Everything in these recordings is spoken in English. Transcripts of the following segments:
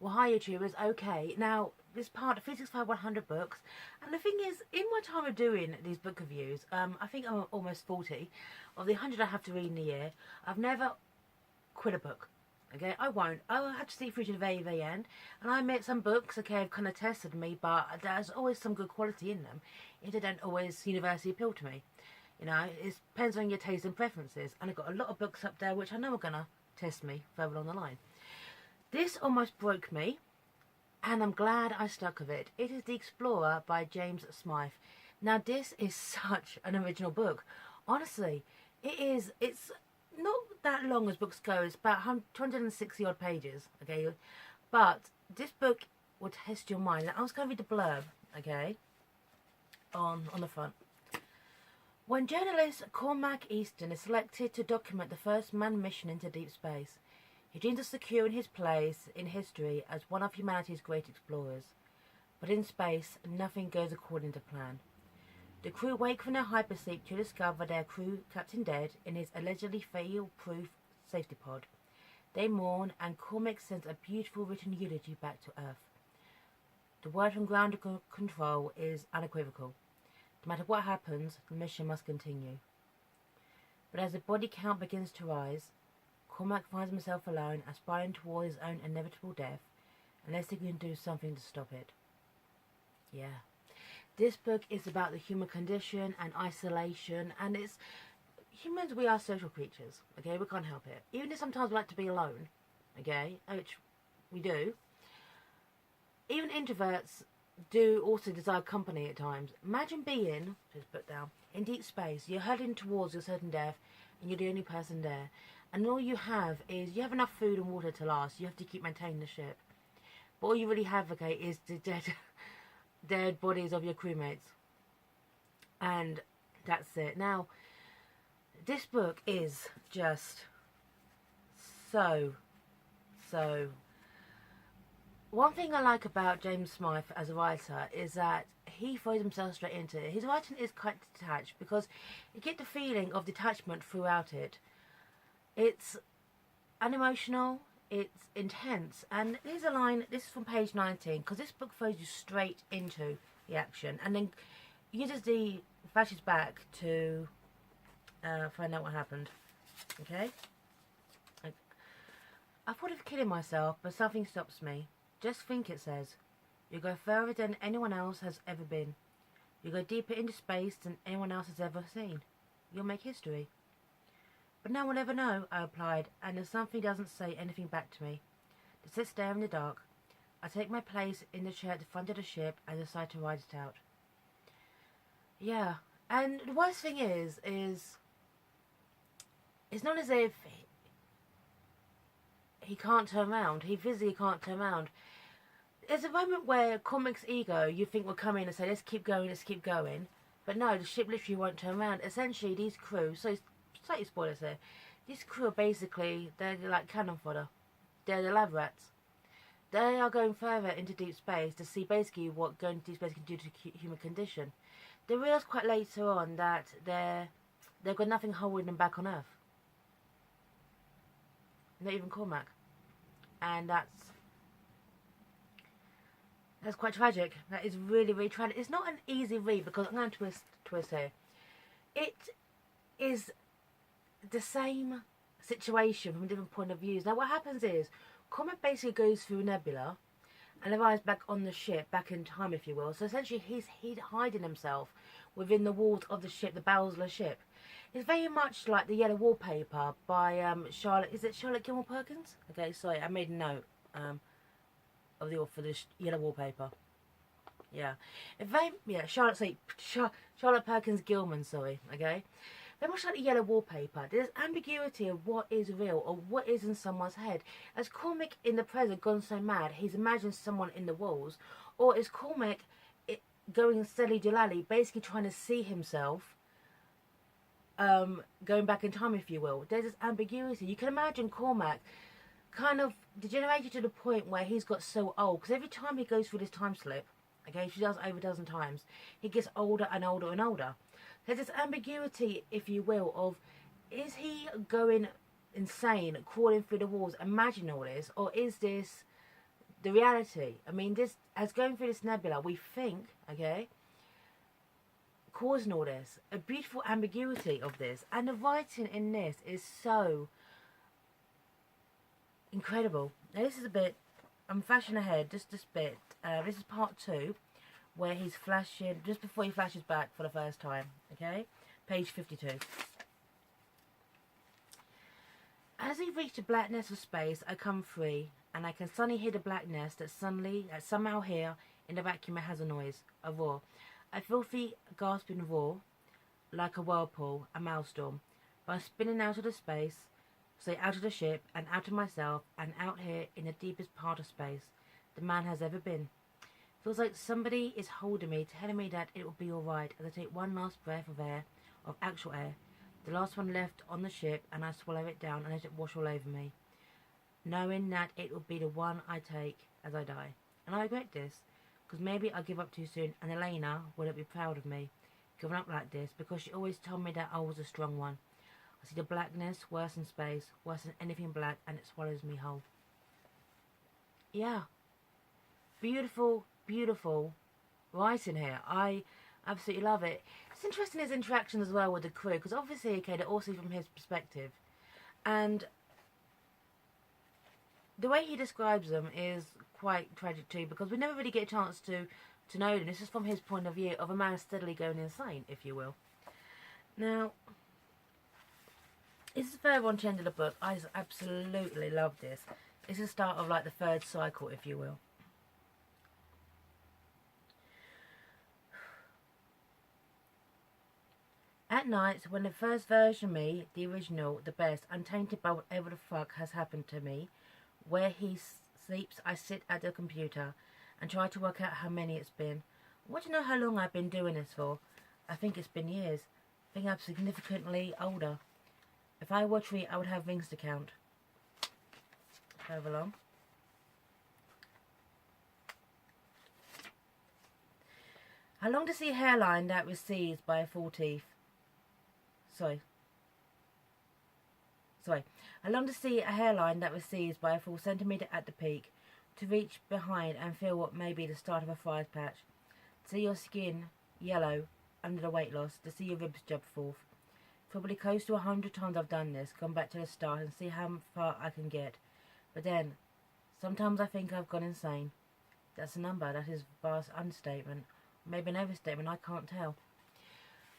Well, hi YouTubers, okay, now this part of 365 100 books, and the thing is, in my time of doing these book reviews, I think I'm almost 40, of the 100 I have to read in a year, I've never quit a book, okay, I won't, I'll have to see through to the very, very end, and I admit some books, okay, have kind of tested me, but there's always some good quality in them, if they don't always universally appeal to me, you know, it depends on your taste and preferences, and I've got a lot of books up there which I know are going to test me further along the line. This almost broke me, and I'm glad I stuck with it. It is The Explorer by James Smythe. Now, this is such an original book. Honestly, it's not that long as books go. It's about 260 odd pages, okay? But this book will test your mind. Now, I was going to read the blurb, okay, on the front. When journalist Cormac Easton is selected to document the first manned mission into deep space, he dreams of securing his place in history as one of humanity's great explorers. But in space, nothing goes according to plan. The crew wake from their hypersleep to discover their crew captain dead in his allegedly fail-proof safety pod. They mourn, and Cormac sends a beautiful written eulogy back to Earth. The word from ground control is unequivocal. No matter what happens, the mission must continue. But as the body count begins to rise, Cormac finds himself alone, aspiring toward his own inevitable death, unless he can do something to stop it. Yeah. This book is about the human condition and isolation, and it's... humans, we are social creatures, okay? We can't help it. Even if sometimes we like to be alone, okay? Which we do. Even introverts do also desire company at times. Imagine being, just put down, in deep space. You're heading towards your certain death, and you're the only person there. And all you have is, you have enough food and water to last. You have to keep maintaining the ship. But all you really have, okay, is the dead bodies of your crewmates. And that's it. Now, this book is just so... One thing I like about James Smythe as a writer is that he throws himself straight into it. His writing is quite detached because you get the feeling of detachment throughout it. It's unemotional, it's intense, and here's a line, this is from page 19, because this book throws you straight into the action, and then uses the flashes back to find out what happened, okay? I thought of killing myself, but something stops me. Just think, it says. You go further than anyone else has ever been. You go deeper into space than anyone else has ever seen. You'll make history. But no one will ever know, I replied, and if something doesn't say anything back to me. It sits there in the dark. I take my place in the chair at the front of the ship and decide to ride it out. Yeah, and the worst thing is it's not as if he can't turn around. He physically can't turn around. There's a moment where Cormac's ego, you think, will come in and say, let's keep going. But no, the ship literally won't turn around. Essentially, these crew, so slightly spoilers here, these crew are basically, they're like cannon fodder. They're the lab rats. They are going further into deep space to see basically what going to deep space can do to the human condition. They realise quite later on that they've got nothing holding them back on Earth. Not even Cormac. And that's quite tragic. That is really, really tragic. It's not an easy read because I'm going to twist here. It is the same situation from a different point of views. Now what happens is, Cormac basically goes through Nebula and arrives back on the ship, back in time if you will. So essentially he's hiding himself within the walls of the ship, the bowels of the ship. It's very much like The Yellow Wallpaper by Charlotte, is it Charlotte Gilmore Perkins? Okay, sorry, I made a note of the author for this Yellow Wallpaper. Yeah. Charlotte Perkins Gilman, sorry, okay? Very much like The Yellow Wallpaper. There's ambiguity of what is real or what is in someone's head. Has Cormac in the present gone so mad he's imagined someone in the walls? Or is Cormac going steady Jalali, basically trying to see himself going back in time, if you will? There's this ambiguity. You can imagine Cormac kind of degenerated to the point where he's got so old, because every time he goes through this time slip, okay, she does over a dozen times, he gets older and older and older. There's this ambiguity, if you will, of is he going insane, crawling through the walls, imagining all this, or is this the reality. I mean, this, as going through this nebula, we think, okay, causing all this, a beautiful ambiguity of this, and the writing in this is so incredible. Now this is a bit, I'm flashing ahead, just this bit, this is part 2, where he's flashing, just before he flashes back for the first time, okay, page 52. As he reached the blackness of space, I come free, and I can suddenly hear the blackness that somehow here, in the vacuum it has a noise, a roar. A filthy, gasping roar, like a whirlpool, a maelstrom. But I'm spinning out of the space, say out of the ship, and out of myself, and out here in the deepest part of space the man has ever been. Feels like somebody is holding me, telling me that it will be alright, as I take one last breath of air, of actual air, the last one left on the ship, and I swallow it down and let it wash all over me, knowing that it will be the one I take as I die. And I regret this, because maybe I give up too soon, and Elena wouldn't be proud of me, giving up like this, because she always told me that I was a strong one. I see the blackness worse than space, worse than anything black, and it swallows me whole. Yeah. Beautiful, beautiful writing here. I absolutely love it. It's interesting his interaction as well with the crew, because obviously, okay, they're all seen from his perspective. And the way he describes them is quite tragic too, because we never really get a chance to know them. This is from his point of view of a man steadily going insane, if you will. Now, this is further on to the end of the book. I absolutely love this. This is the start of like the third cycle, if you will. At night, when the first version of me, the original, the best, untainted by whatever the fuck has happened to me, where he sleeps, I sit at the computer and try to work out how many it's been. I want to know how long I've been doing this for. I think it's been years. I think I'm significantly older. If I were tree, I would have rings to count. Further along. How long to see a hairline that recedes by a full teeth? Sorry. How long to see a hairline that recedes by a full centimetre at the peak, to reach behind and feel what may be the start of a fried patch, to see your skin yellow under the weight loss, to see your ribs jump forth. Probably close to 100 times I've done this, gone back to the start and see how far I can get. But then, sometimes I think I've gone insane. That's a number, that is a vast understatement. Maybe an overstatement, I can't tell.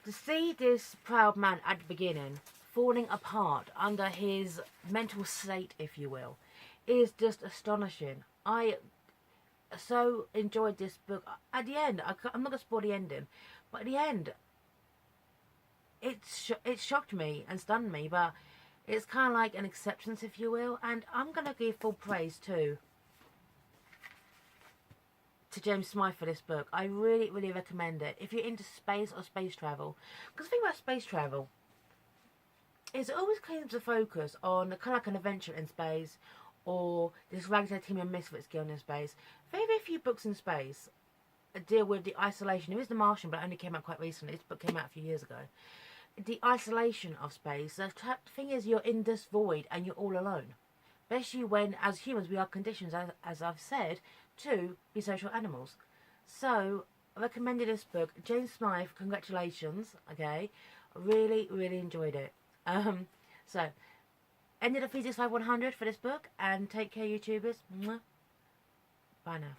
To see this proud man at the beginning falling apart under his mental state, if you will, is just astonishing. I so enjoyed this book. At the end, I'm not going to spoil the ending, but at the end, it shocked me and stunned me, but it's kind of like an acceptance, if you will, and I'm going to give full praise to James Smythe for this book. I really, really recommend it. If you're into space or space travel. Because the thing about space travel is it always claims to focus on kind of like an adventure in space, or this ragtag team of misfits going in space. Very, very few books in space deal with the isolation. There is The Martian, but it only came out quite recently. This book came out a few years ago. The isolation of space. The thing is, you're in this void and you're all alone. Especially when, as humans, we are conditioned, as I've said, to be social animals. So, I recommended this book. James Smythe, congratulations, okay? Really, really enjoyed it. So, ended of Physics 5100 for this book, and take care, YouTubers. Mwah. Bye now.